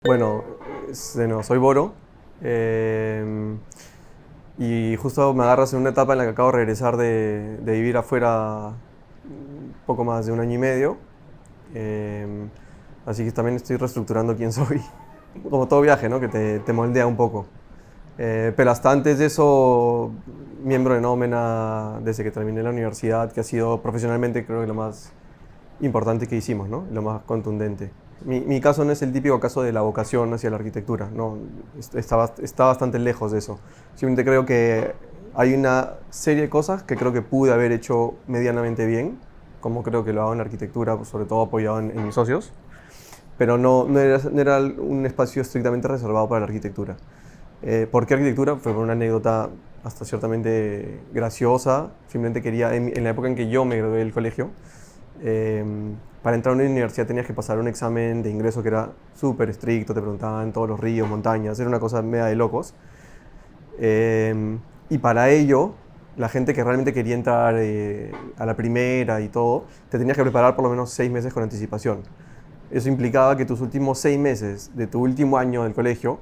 Bueno, no, soy Boro. eh, y justo me agarras en una etapa en la que acabo de regresar de vivir afuera poco más de un año y medio. eh, Así que también estoy reestructurando quién soy. Como todo viaje, ¿no? Que te moldea un poco. Pero hasta antes de eso, miembro de Nómena desde que terminé la universidad, que ha sido profesionalmente creo que lo más importante que hicimos, ¿no? Lo más contundente. Mi caso no es el típico caso de la vocación hacia la arquitectura, no, está bastante lejos de eso. Simplemente creo que hay una serie de cosas que creo que pude haber hecho medianamente bien, como creo que lo hago en la arquitectura, pues, sobre todo apoyado en mis socios, pero no era un espacio estrictamente reservado para la arquitectura. ¿Por qué arquitectura? Fue por una anécdota hasta ciertamente graciosa. Simplemente quería, en la época en que yo me gradué del colegio, eh, para entrar a una universidad tenías que pasar un examen de ingreso que era súper estricto, te preguntaban todos los ríos, montañas, era una cosa media de locos. Y para ello, la gente que realmente quería entrar a la primera y todo, te tenías que preparar por lo menos 6 meses con anticipación. Eso implicaba que tus últimos 6 meses de tu último año del colegio,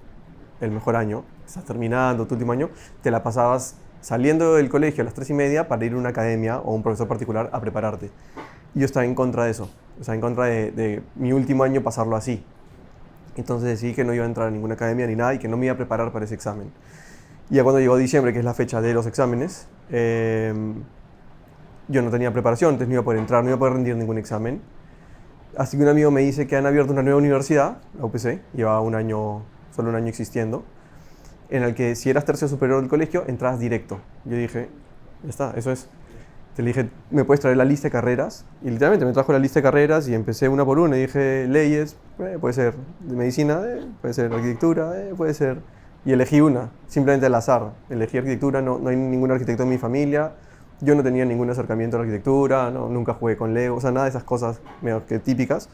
el mejor año, estás terminando tu último año, te la pasabas saliendo del colegio a las 3:30 para ir a una academia o un profesor particular a prepararte. Y yo estaba en contra de eso, o sea, en contra de mi último año pasarlo así. Entonces decidí que no iba a entrar a ninguna academia ni nada y que no me iba a preparar para ese examen. Y ya cuando llegó diciembre, que es la fecha de los exámenes, yo no tenía preparación, entonces no iba a poder entrar, no iba a poder rendir ningún examen. Así que un amigo me dice que han abierto una nueva universidad, la UPC, lleva un año, solo un año existiendo, en el que si eras tercio superior del colegio, entrabas directo. Yo dije, ya está, eso es. Te le dije, ¿me puedes traer la lista de carreras? Y literalmente me trajo la lista de carreras y empecé una por una. Y dije, leyes, puede ser. De medicina, puede ser. Arquitectura, puede ser. Y elegí una, simplemente al azar. Elegí arquitectura, no hay ningún arquitecto en mi familia. Yo no tenía ningún acercamiento a la arquitectura, no, nunca jugué con Lego, o sea, nada de esas cosas medio que típicas.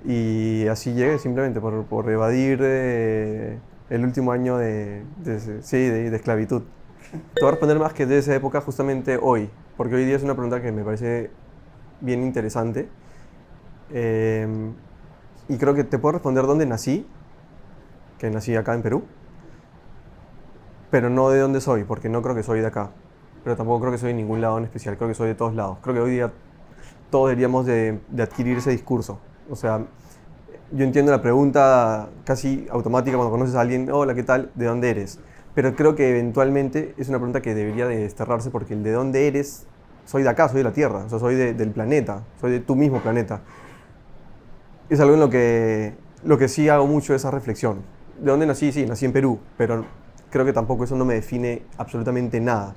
Y así llegué simplemente por evadir el último año sí, de esclavitud. Te voy a responder más que de esa época justamente hoy, porque hoy día es una pregunta que me parece bien interesante. Eh, y creo que te puedo responder dónde nací, que nací acá en Perú, pero no de dónde soy, porque no creo que soy de acá. Pero tampoco creo que soy de ningún lado en especial, creo que soy de todos lados. Creo que hoy día todos deberíamos de adquirir ese discurso. O sea, yo entiendo la pregunta casi automática cuando conoces a alguien, hola, ¿qué tal? ¿De dónde eres? Pero creo que eventualmente es una pregunta que debería de desterrarse porque el de dónde eres, soy de acá, soy de la Tierra, o sea, soy del planeta, soy de tu mismo planeta. Es algo en lo que sí hago mucho esa reflexión. ¿De dónde nací? Sí, nací en Perú, pero creo que tampoco eso no me define absolutamente nada.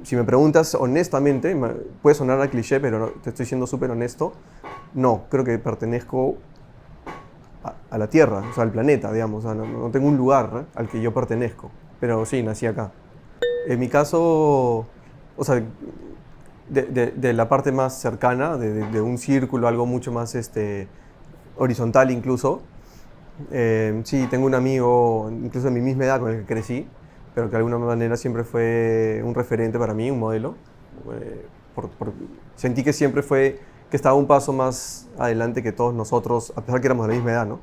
Si me preguntas honestamente, puede sonar a cliché, pero te estoy siendo súper honesto, no, creo que pertenezco a la Tierra, o sea, al planeta, digamos. O sea, no tengo un lugar, ¿eh?, al que yo pertenezco, pero sí, nací acá. En mi caso, o sea, de la parte más cercana, de un círculo, algo mucho más horizontal incluso, sí, tengo un amigo, incluso de mi misma edad, con el que crecí, pero que de alguna manera siempre fue un referente para mí, un modelo. Sentí que siempre fue, que estaba un paso más adelante que todos nosotros, a pesar que éramos de la misma edad, ¿no?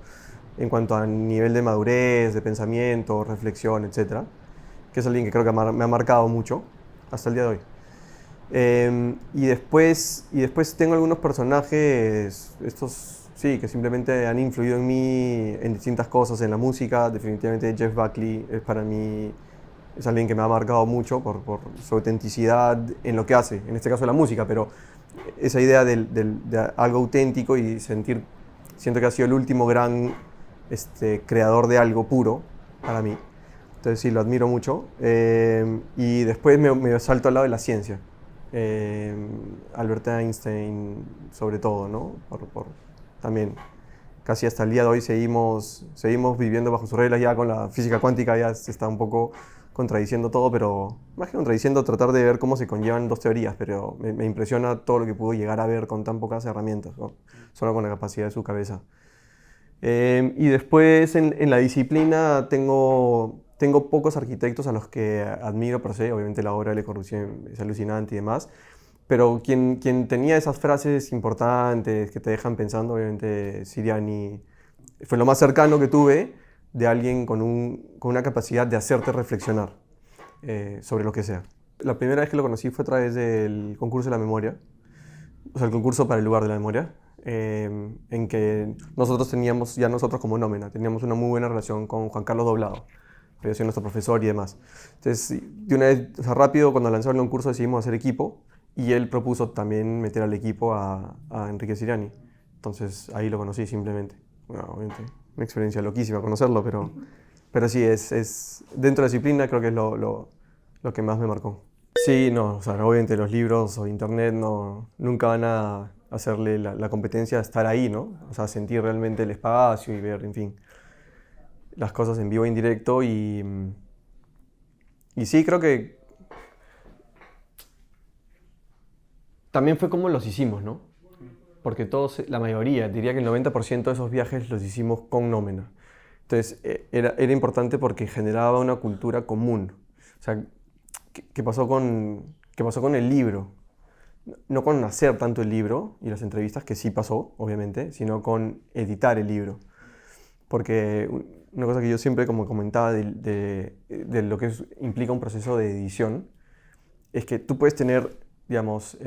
En cuanto a nivel de madurez, de pensamiento, reflexión, etcétera, que es alguien que creo que me ha marcado mucho hasta el día de hoy. Y después tengo algunos personajes, estos sí, que simplemente han influido en mí en distintas cosas, en la música. Definitivamente Jeff Buckley es para mí, es alguien que me ha marcado mucho por su autenticidad en lo que hace, en este caso la música, pero esa idea de algo auténtico y siento que ha sido el último gran creador de algo puro para mí. Entonces sí, lo admiro mucho. Y después me salto al lado de la ciencia. Eh, Albert Einstein, sobre todo, ¿no? También, casi hasta el día de hoy seguimos viviendo bajo sus reglas. Ya con la física cuántica ya se está un poco contradiciendo todo, pero más que contradiciendo, tratar de ver cómo se conllevan dos teorías, pero me impresiona todo lo que pudo llegar a ver con tan pocas herramientas, ¿no? Solo con la capacidad de su cabeza. Y después en la disciplina tengo pocos arquitectos a los que admiro per se. Obviamente la obra de Le Corbusier es alucinante y demás, pero quien tenía esas frases importantes que te dejan pensando, obviamente Siriani, Fue lo más cercano que tuve de alguien con una capacidad de hacerte reflexionar sobre lo que sea. La primera vez que lo conocí fue a través del concurso de la memoria, o sea, el concurso para el lugar de la memoria, en que nosotros teníamos, ya nosotros como Nómena, teníamos una muy buena relación con Juan Carlos Doblado, que había sido nuestro profesor y demás. Entonces, de una vez, o sea, rápido, cuando lanzó el concurso decidimos hacer equipo y él propuso también meter al equipo a Enrique Siriani. Entonces, ahí lo conocí simplemente. Bueno, obviamente, una experiencia loquísima conocerlo, pero sí, dentro de la disciplina creo que es lo que más me marcó. Sí, no, o sea, obviamente los libros o internet nunca van a hacerle la competencia a estar ahí, ¿no? O sea, sentir realmente el espacio y ver, en fin, las cosas en vivo e indirecto y sí, creo que también fue como los hicimos, ¿no? Porque todos, la mayoría, diría que el 90% de esos viajes los hicimos con Nómena. Entonces, era importante porque generaba una cultura común. O sea, qué pasó con el libro? No con hacer tanto el libro y las entrevistas, que sí pasó, obviamente, sino con editar el libro. Porque una cosa que yo siempre como comentaba de lo que implica un proceso de edición es que tú puedes tener, digamos,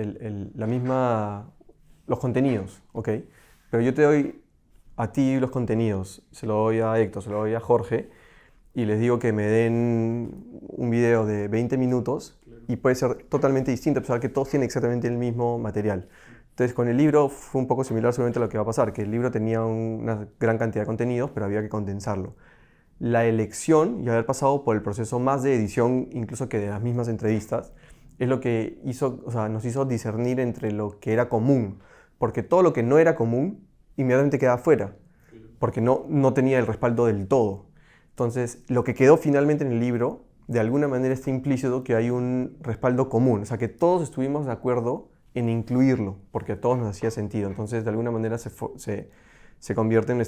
los contenidos, ¿ok? Pero yo te doy a ti los contenidos, se lo doy a Héctor, se lo doy a Jorge, y les digo que me den un video de 20 minutos y puede ser totalmente distinto, a pesar que todos tienen exactamente el mismo material. Entonces, con el libro fue un poco similar seguramente a lo que va a pasar, que el libro tenía una gran cantidad de contenidos, pero había que condensarlo. La elección y haber pasado por el proceso más de edición, incluso que de las mismas entrevistas, es lo que hizo, o sea, nos hizo discernir entre lo que era común, porque todo lo que no era común inmediatamente quedaba fuera, porque no tenía el respaldo del todo. Entonces, lo que quedó finalmente en el libro, de alguna manera está implícito que hay un respaldo común, o sea, que todos estuvimos de acuerdo en incluirlo, porque a todos nos hacía sentido. Entonces, de alguna manera se convierte en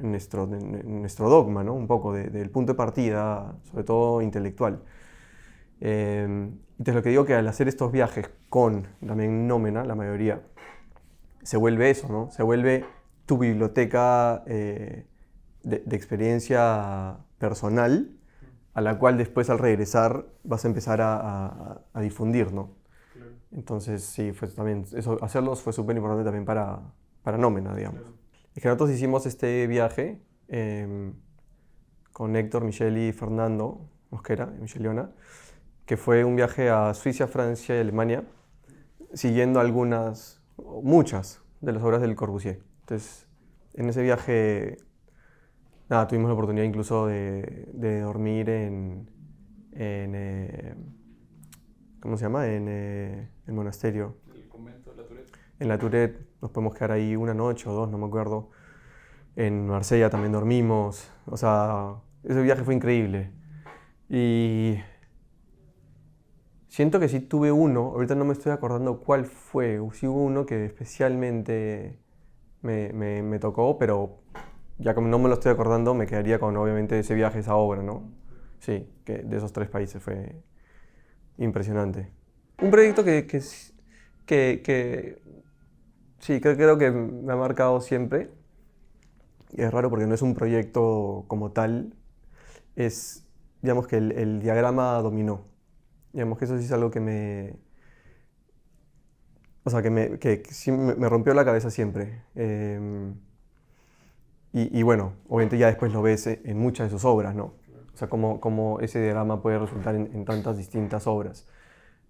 nuestro dogma, ¿no? Un poco del punto de partida, sobre todo intelectual. Entonces, lo que digo que al hacer estos viajes con también Nómena, la mayoría, se vuelve eso, ¿no? Se vuelve tu biblioteca de experiencia personal, a la cual después al regresar vas a empezar a difundir, ¿no? Claro. Entonces sí, también, hacerlos fue súper importante también para Nómena, digamos. Claro. Es que nosotros hicimos este viaje con Héctor, Michelle y Fernando Mosquera, Michelle Leona, que fue un viaje a Suiza, Francia y Alemania, siguiendo muchas de las obras del Corbusier. Entonces, en ese viaje, nada, tuvimos la oportunidad incluso de dormir ¿cómo se llama? En el monasterio. ¿El convento de la Tourette? En la Tourette, nos podemos quedar ahí una noche o dos, no me acuerdo. En Marsella también dormimos. O sea, ese viaje fue increíble. Y siento que sí tuve uno, ahorita no me estoy acordando cuál fue. Sí hubo uno que especialmente me tocó, pero ya como no me lo estoy acordando, me quedaría con obviamente ese viaje, esa obra, ¿no? Sí, que de esos 3 países fue impresionante. Un proyecto que sí, creo que me ha marcado siempre. Y es raro porque no es un proyecto como tal, es, digamos, que el diagrama dominó. Digamos que eso sí es algo o sea, que sí me rompió la cabeza siempre. Y bueno, obviamente ya después lo ves en muchas de sus obras, ¿no? O sea, cómo ese diagrama puede resultar en tantas distintas obras.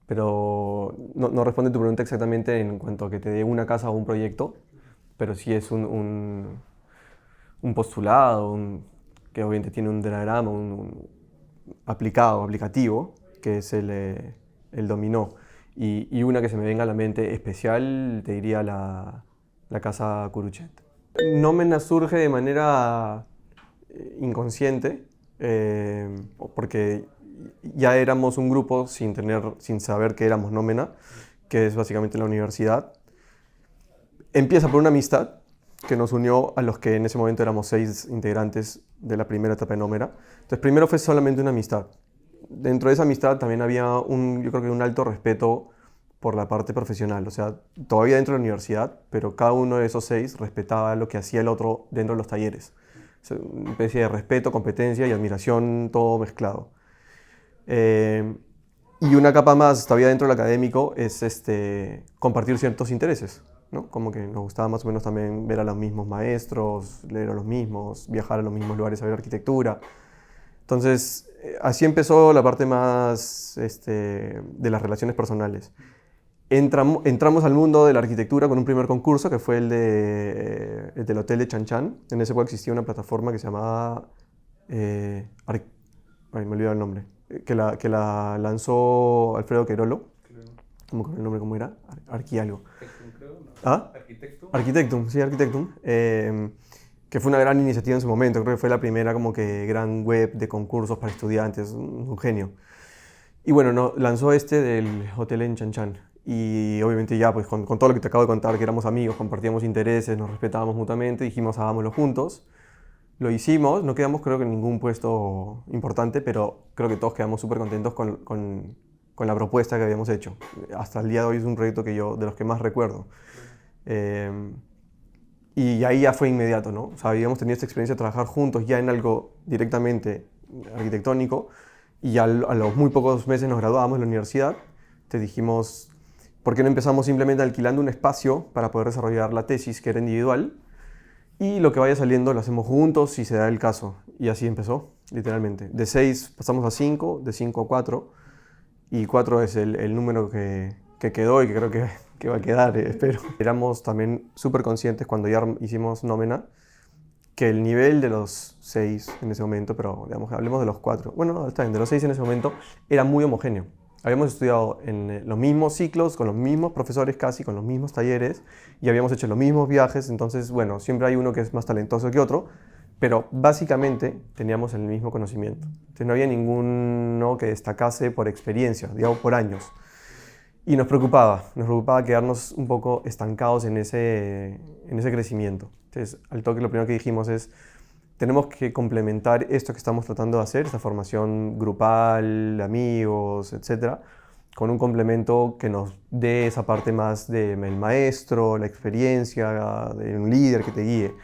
Pero no responde tu pregunta exactamente en cuanto a que te dé una casa o un proyecto, pero sí es un postulado, que obviamente tiene un diagrama, un aplicativo, que es el dominó. Y una que se me venga a la mente especial, te diría la casa Curuchet. Nómena surge de manera inconsciente, porque ya éramos un grupo sin saber que éramos Nómena, que es básicamente la universidad. Empieza por una amistad que nos unió a los que en ese momento éramos 6 integrantes de la primera etapa de Nómena. Entonces, primero fue solamente una amistad. Dentro de esa amistad también había yo creo que un alto respeto por la parte profesional, o sea, todavía dentro de la universidad, pero cada uno de esos 6 respetaba lo que hacía el otro dentro de los talleres. O sea, una especie de respeto, competencia y admiración, todo mezclado. Eh, y una capa más, todavía dentro del académico, es compartir ciertos intereses, ¿no? Como que nos gustaba más o menos también ver a los mismos maestros, leer a los mismos, viajar a los mismos lugares a ver arquitectura. Entonces, así empezó la parte más de las relaciones personales. Entramos al mundo de la arquitectura con un primer concurso que fue el del Hotel de Chan Chan. En ese época existía una plataforma que se llamaba... ay, me olvidé el nombre. Que la lanzó Alfredo Querolo. ¿Cómo que el nombre cómo era? Arqui algo. ¿Ah? Arquitectum, sí, Arquitectum. Que fue una gran iniciativa en su momento. Creo que fue la primera como que gran web de concursos para estudiantes. Un genio. Y bueno, no, lanzó del hotel en Chan Chan. Y obviamente ya, pues con todo lo que te acabo de contar, que éramos amigos, compartíamos intereses, nos respetábamos mutuamente, dijimos hagámoslo juntos. Lo hicimos, no quedamos creo que en ningún puesto importante, pero creo que todos quedamos súper contentos con la propuesta que habíamos hecho. Hasta el día de hoy es un proyecto que yo, de los que más recuerdo. Y ahí ya fue inmediato, ¿no? O sea, habíamos tenido esta experiencia de trabajar juntos ya en algo directamente arquitectónico y a los muy pocos meses nos graduábamos de la universidad. Te dijimos, ¿por qué no empezamos simplemente alquilando un espacio para poder desarrollar la tesis que era individual? Y lo que vaya saliendo lo hacemos juntos si se da el caso. Y así empezó, literalmente. De 6 pasamos a 5, de 5 a 4. Y 4 es el número que quedó y que creo que va a quedar, espero. Éramos también súper conscientes cuando ya hicimos Nómena que el nivel de los 6 en ese momento, pero digamos, hablemos de los 4. Bueno, no, está bien, de los 6 en ese momento era muy homogéneo. Habíamos estudiado en los mismos ciclos, con los mismos profesores casi, con los mismos talleres, y habíamos hecho los mismos viajes, entonces, bueno, siempre hay uno que es más talentoso que otro, pero básicamente teníamos el mismo conocimiento. Entonces no había ninguno que destacase por experiencia, digamos, por años. Y nos preocupaba quedarnos un poco estancados en ese crecimiento. Entonces, al toque lo primero que dijimos es, tenemos que complementar esto que estamos tratando de hacer, esta formación grupal, de amigos, etcétera, con un complemento que nos dé esa parte más del maestro, la experiencia, de un líder que te guíe.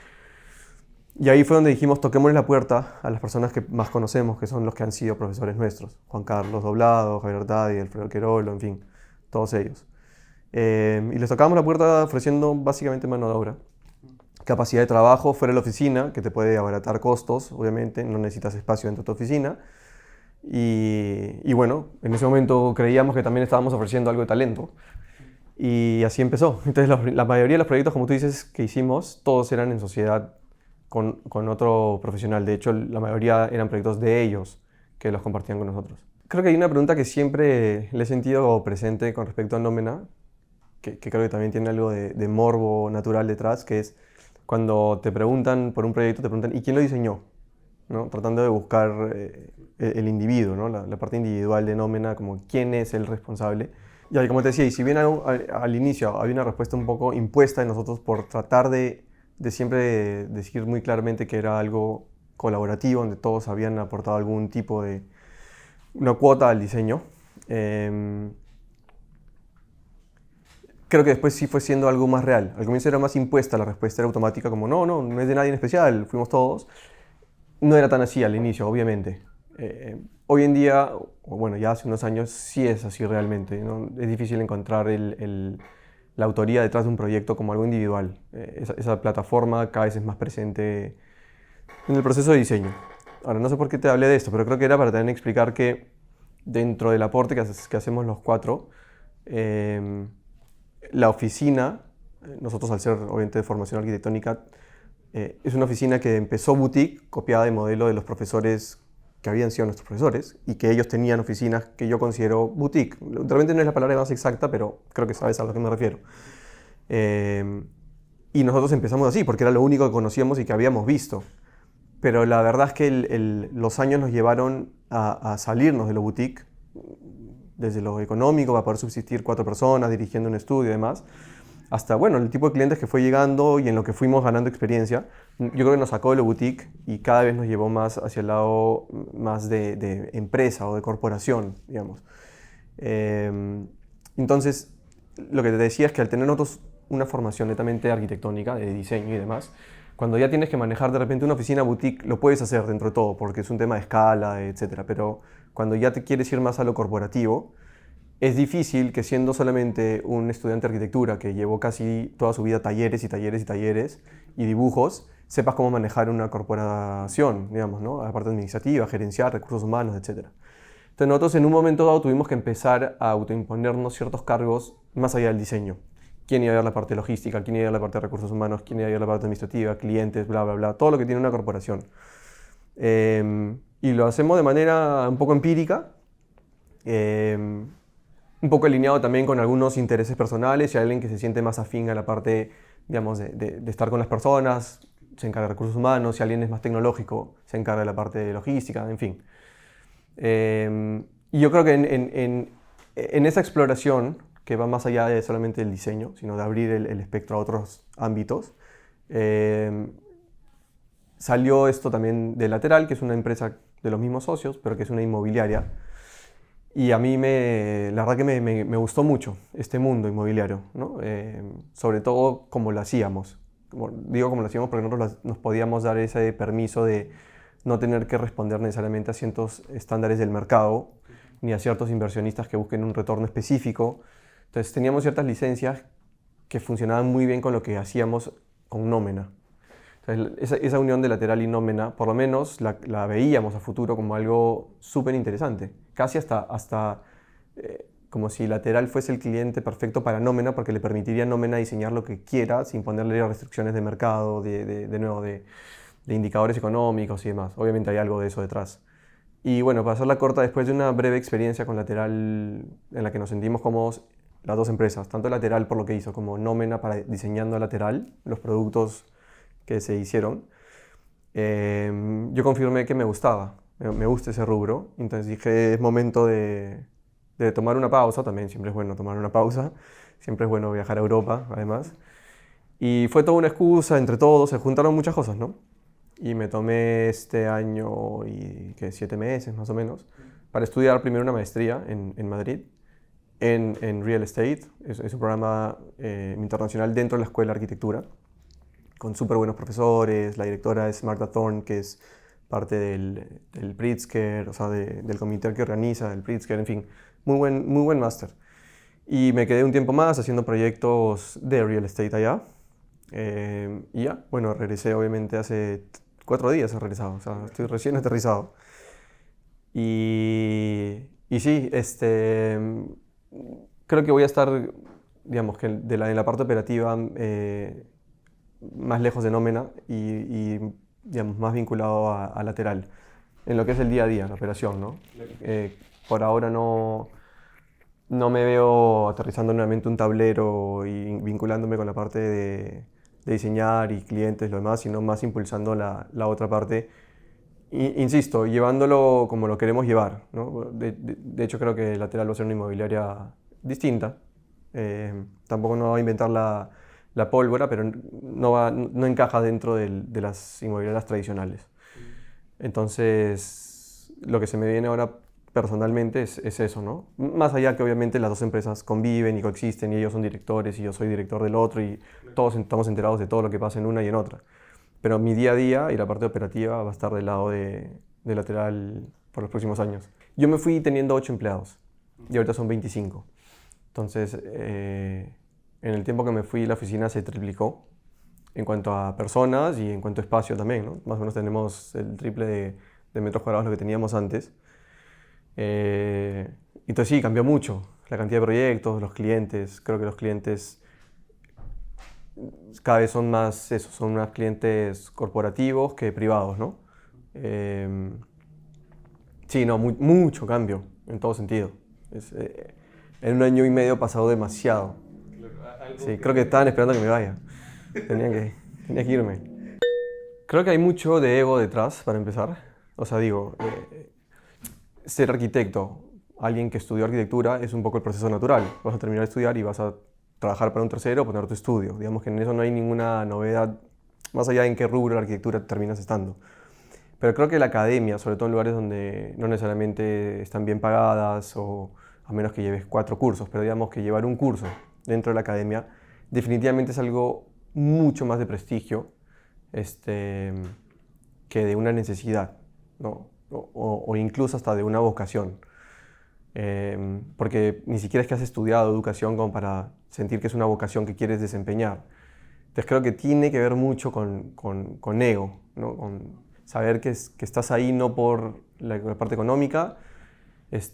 Y ahí fue donde dijimos, toquémosle la puerta a las personas que más conocemos, que son los que han sido profesores nuestros. Juan Carlos Doblado, Javier Tadi, Alfredo Querolo, en fin, todos ellos. Y les tocábamos la puerta ofreciendo básicamente mano de obra. Capacidad de trabajo fuera de la oficina, que te puede abaratar costos, obviamente, no necesitas espacio dentro de tu oficina. Y bueno, en ese momento creíamos que también estábamos ofreciendo algo de talento. Y así empezó. Entonces la mayoría de los proyectos, como tú dices, que hicimos, todos eran en sociedad con otro profesional. De hecho, la mayoría eran proyectos de ellos que los compartían con nosotros. Creo que hay una pregunta que siempre le he sentido presente con respecto a Nómena, que creo que también tiene algo de morbo natural detrás, que es cuando te preguntan por un proyecto, te preguntan ¿y quién lo diseñó? ¿No? Tratando de buscar el individuo, ¿no? La parte individual de Nómena, como quién es el responsable. Y ahí, como te decía, y si bien al inicio había una respuesta un poco impuesta de nosotros por tratar de siempre decir muy claramente que era algo colaborativo, donde todos habían aportado algún tipo de una cuota al diseño, creo que después sí fue siendo algo más real. Al comienzo era más impuesta la respuesta, era automática, como no es de nadie en especial, fuimos todos. No era tan así al inicio, obviamente. Hoy en día, o bueno, ya hace unos años, sí es así realmente, ¿no? Es difícil encontrar la autoría detrás de un proyecto como algo individual. Esa plataforma cada vez es más presente en el proceso de diseño. Ahora, no sé por qué te hablé de esto, pero creo que era para también explicar que dentro del aporte que hacemos los 4, la oficina, nosotros al ser obviamente de formación arquitectónica, es una oficina que empezó boutique, copiada de modelo de los profesores que habían sido nuestros profesores y que ellos tenían oficinas que yo considero boutique. Realmente no es la palabra más exacta, pero creo que sabes a lo que me refiero. Y nosotros empezamos así, porque era lo único que conocíamos y que habíamos visto. Pero la verdad es que los años nos llevaron a salirnos de lo boutique, desde lo económico, para poder subsistir 4 personas, dirigiendo un estudio y demás, hasta bueno, el tipo de clientes que fue llegando y en lo que fuimos ganando experiencia. Yo creo que nos sacó de lo boutique y cada vez nos llevó más hacia el lado más de empresa o de corporación, digamos. Entonces, lo que te decía es que al tener nosotros una formación netamente arquitectónica, de diseño y demás, cuando ya tienes que manejar de repente una oficina boutique, lo puedes hacer dentro de todo, porque es un tema de escala, etcétera. Pero cuando ya te quieres ir más a lo corporativo, es difícil que siendo solamente un estudiante de arquitectura que llevó casi toda su vida talleres y talleres y talleres y dibujos, sepas cómo manejar una corporación, digamos, ¿no? La parte administrativa, gerencial, recursos humanos, etcétera. Entonces nosotros en un momento dado tuvimos que empezar a autoimponernos ciertos cargos más allá del diseño. ¿Quién iba a ver la parte logística? ¿Quién iba a ver la parte de recursos humanos? ¿Quién iba a ver la parte administrativa? Clientes, bla, bla, bla. Todo lo que tiene una corporación. Y lo hacemos de manera un poco empírica, un poco alineado también con algunos intereses personales. Si hay alguien que se siente más afín a la parte, digamos, de estar con las personas, se encarga de recursos humanos. Si alguien es más tecnológico, se encarga de la parte de logística, en fin. Y yo creo que en esa exploración, que va más allá de solamente el diseño, sino de abrir el espectro a otros ámbitos, salió esto también de Lateral, que es una empresa de los mismos socios, pero que es una inmobiliaria. Y a mí la verdad que me gustó mucho este mundo inmobiliario, ¿no? Sobre todo como lo hacíamos. Digo como lo hacíamos porque nosotros nos podíamos dar ese permiso de no tener que responder necesariamente a ciertos estándares del mercado, ni a ciertos inversionistas que busquen un retorno específico. Entonces teníamos ciertas licencias que funcionaban muy bien con lo que hacíamos con Nómena. Entonces, esa unión de Lateral y Nómena, por lo menos la veíamos a futuro como algo súper interesante. Casi hasta como si Lateral fuese el cliente perfecto para Nómena, porque le permitiría a Nómena diseñar lo que quiera sin ponerle restricciones de mercado, de nuevo, de indicadores económicos y demás. Obviamente hay algo de eso detrás. Y bueno, para hacerla corta, después de una breve experiencia con Lateral en la que nos sentimos cómodos, las dos empresas, tanto Lateral por lo que hizo como Nómena para diseñando Lateral, los productos que se hicieron, yo confirmé que me gustaba, me gusta ese rubro. Entonces dije, es momento de tomar una pausa, también siempre es bueno tomar una pausa, siempre es bueno viajar a Europa, además. Y fue toda una excusa, entre todos, se juntaron muchas cosas, ¿no? Y me tomé este año y 7 meses más o menos para estudiar primero una maestría en Madrid en Real Estate. Es un programa internacional dentro de la Escuela de Arquitectura con súper buenos profesores. La directora es Magda Thorn, que es parte del Pritzker, o sea, del comité que organiza el Pritzker, en fin, muy buen máster. Y me quedé un tiempo más haciendo proyectos de real estate allá. Y ya, bueno, regresé obviamente hace 4 días he regresado, o sea, estoy recién aterrizado. Y sí, creo que voy a estar, digamos, que en la parte operativa más lejos de Nómena digamos, más vinculado a Lateral, en lo que es el día a día, la operación, ¿no? Por ahora no me veo aterrizando nuevamente un tablero y vinculándome con la parte de diseñar y clientes, lo demás, sino más impulsando la otra parte. Insisto, llevándolo como lo queremos llevar, ¿no? De hecho, creo que Lateral va a ser una inmobiliaria distinta. Tampoco no va a inventar la pólvora, pero no encaja dentro de las inmobiliarias tradicionales. Entonces, lo que se me viene ahora personalmente es eso, ¿no? Más allá que obviamente las dos empresas conviven y coexisten y ellos son directores y yo soy director del otro y todos estamos enterados de todo lo que pasa en una y en otra. Pero mi día a día y la parte operativa va a estar del lado de Lateral por los próximos años. Yo me fui teniendo 8 empleados y ahorita son 25. Entonces, en el tiempo que me fui la oficina se triplicó en cuanto a personas y en cuanto a espacio también, ¿no? Más o menos tenemos el triple de metros cuadrados de lo que teníamos antes. Entonces sí, cambió mucho la cantidad de proyectos, los clientes. Creo que los clientes cada vez son más eso, son más clientes corporativos que privados, ¿no? Sí, no, mucho cambio en todo sentido. En un año y medio ha pasado demasiado. Sí, creo que estaban esperando que me vaya. Tenía que irme. Creo que hay mucho de ego detrás, para empezar. O sea, digo, ser arquitecto, alguien que estudió arquitectura, es un poco el proceso natural. Vas a terminar de estudiar y vas a trabajar para un tercero o poner tu estudio. Digamos que en eso no hay ninguna novedad, más allá de en qué rubro de la arquitectura terminas estando. Pero creo que la academia, sobre todo en lugares donde no necesariamente están bien pagadas, o a menos que lleves 4 cursos, pero digamos que llevar un curso dentro de la academia, definitivamente es algo mucho más de prestigio que de una necesidad, ¿no? O incluso hasta de una vocación. Porque ni siquiera es que has estudiado educación como para sentir que es una vocación que quieres desempeñar. Entonces creo que tiene que ver mucho con ego, ¿no? Con saber que estás ahí no por la parte económica,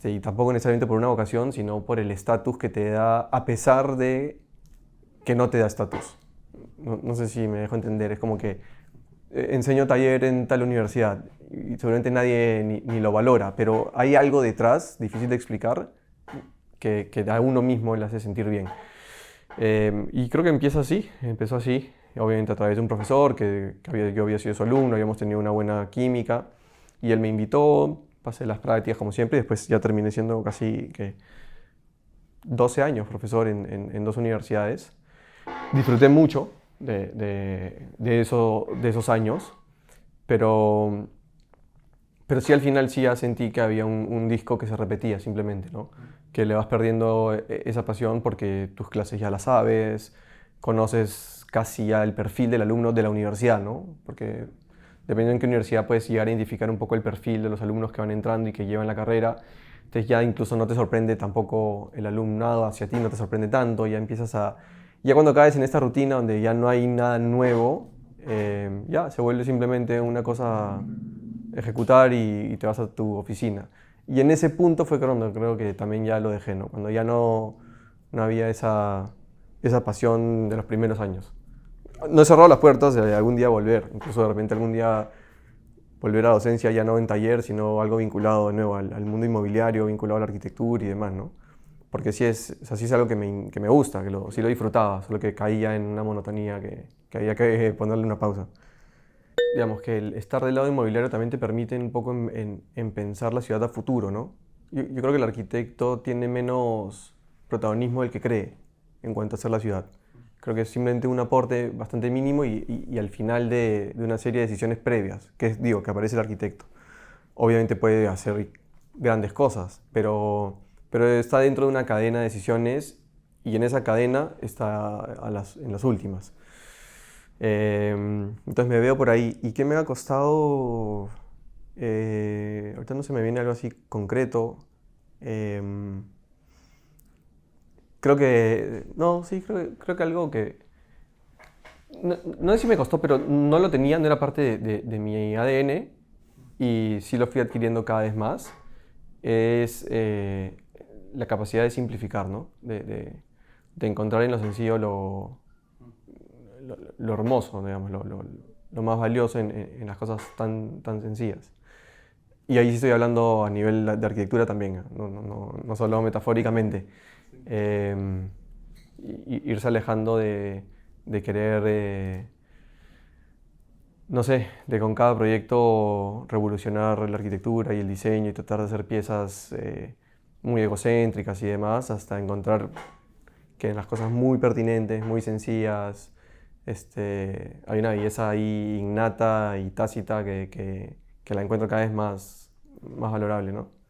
y tampoco necesariamente por una vocación, sino por el estatus que te da a pesar de que no te da estatus. No sé si me dejo entender, es como que enseño taller en tal universidad y seguramente nadie ni lo valora, pero hay algo detrás, difícil de explicar, que a uno mismo le hace sentir bien. Y creo que empezó así, obviamente a través de un profesor yo había sido su alumno, habíamos tenido una buena química y él me invitó, pasé las prácticas como siempre y después ya terminé siendo casi que 12 años profesor en dos universidades. Disfruté mucho de esos años, pero, pero sí al final sí ya sentí que había un disco que se repetía simplemente, ¿no? Que le vas perdiendo esa pasión porque tus clases ya las sabes, conoces casi ya el perfil del alumno de la universidad, ¿no? Porque dependiendo en qué universidad puedes llegar a identificar un poco el perfil de los alumnos que van entrando y que llevan la carrera. Entonces ya incluso no te sorprende tampoco el alumnado hacia ti, no te sorprende tanto, ya empiezas a... Ya cuando caes en esta rutina donde ya no hay nada nuevo, ya se vuelve simplemente una cosa ejecutar y te vas a tu oficina. Y en ese punto fue cuando creo que también ya lo dejé, ¿no? Cuando ya no había esa pasión de los primeros años. No he cerrado las puertas de algún día volver, incluso de repente algún día volver a la docencia ya no en taller, sino algo vinculado de nuevo al mundo inmobiliario, vinculado a la arquitectura y demás, ¿no? Porque sí es algo que me gusta, sí lo disfrutaba, solo que caía en una monotonía que había que ponerle una pausa. Digamos que el estar del lado inmobiliario también te permite un poco en pensar la ciudad a futuro, ¿no? Yo creo que el arquitecto tiene menos protagonismo del que cree en cuanto a hacer la ciudad. Creo que es simplemente un aporte bastante mínimo y al final de una serie de decisiones previas, que aparece el arquitecto. Obviamente puede hacer grandes cosas, pero está dentro de una cadena de decisiones y en esa cadena está en las últimas. Entonces me veo por ahí. ¿Y qué me ha costado? Ahorita no se me viene algo así concreto. Em, Creo que... No, sí, creo que algo que... No sé si me costó, pero no lo tenía, no era parte de mi ADN y sí lo fui adquiriendo cada vez más. Es la capacidad de simplificar, ¿no? De encontrar en lo sencillo lo hermoso, digamos, lo más valioso en las cosas tan sencillas. Y ahí sí estoy hablando a nivel de arquitectura también, no solo metafóricamente. Eh, Irse alejando de querer, no sé, de con cada proyecto revolucionar la arquitectura y el diseño y tratar de hacer piezas muy egocéntricas y demás, hasta encontrar que en las cosas muy pertinentes, muy sencillas, hay una belleza ahí innata y tácita que la encuentro cada vez más valorable, ¿no?